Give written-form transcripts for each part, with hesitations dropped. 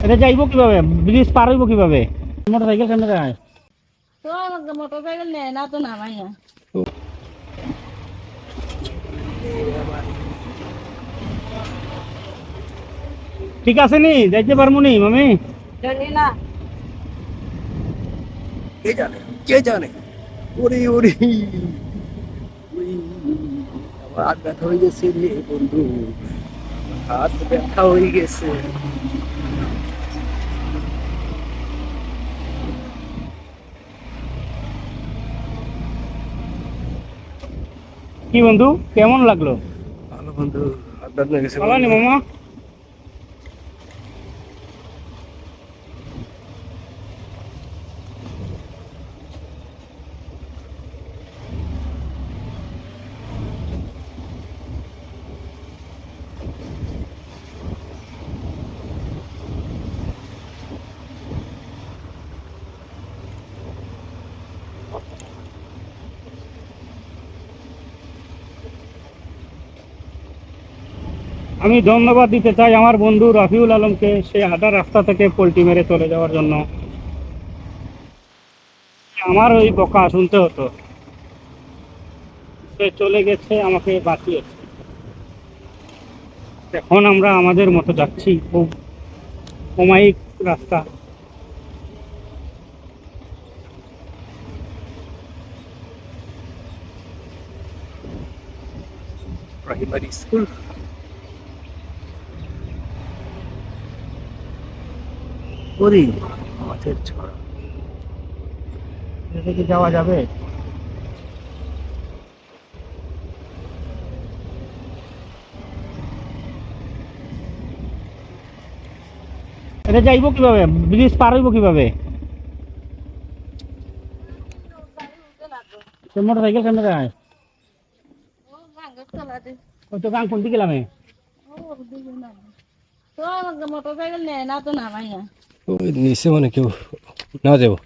এটা যাইব কিভাবে? ব্রিজ পার হইব কিভাবে? মোটরসাইকেল কেন যায়? তো মোটরসাইকেল নেয় না তো নামাই না। ঠিক আছে নি, যাইতে পারবো নি মামি? জানি না। কে জানে, কে জানে। ওরে ওরে, ওই, আমার হাত ব্যথা হয়ে গেছে রে বন্ধু, হাত ব্যথা হয়ে গেছে। কি বন্ধু, কেমন লাগলো? ভালো বন্ধু, হাত ব্যথা হয়ে গেছে ভালো নি বন্ধু। মামা? আমি ধন্যবাদ দিতে চাই আমার বন্ধু রাফিউল আলমকে, সে হাঁটার রাস্তা থেকে পল্টি মেরে চলে যাওয়ার জন্য। আমার ওই বকা শুনতে হতো, সে চলে গেছে, আমাকে বাঁচিয়েছে। এখন আমরা আমাদের মতো যাচ্ছি, খুব অমায়িক রাস্তা। Primary school. ওরে মাছের ছড়া। এদিকে যাওয়া যাবে? এটা যাইব কিভাবে? ব্রিজ পার হইব কিভাবে? মোটরসাইকেল কেন যায়? ও ভাঙ্গা চলা দে। ওই তো গান কোন দিকে গেলামে? ও দিকে না। তো মোটরসাইকেল নেয় না তো নামাই না। ওই নিচে মানে কেউ না যাবো।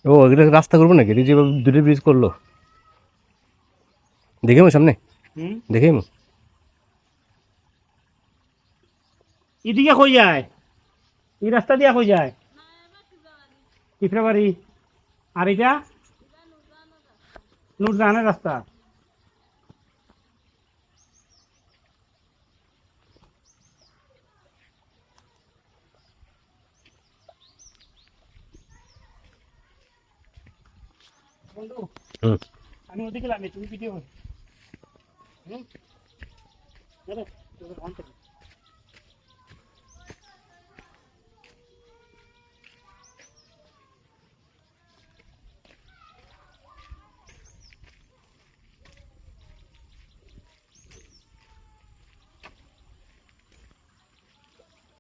ও এগুলো রাস্তা করবো নাকি? এই যে দুটো ব্রিজ করলো, দেখে মো সামনে, দেখে মো। এদিকে কই যায়? এই রাস্তা দিয়া কই যায়? পিঁপড়াবাড়ি। আর এটা নুরজাহানের রাস্তা। বন্ধু, হুম। আমি ওদিকে গেলাম, তুমি ভিডিও কর। হুম,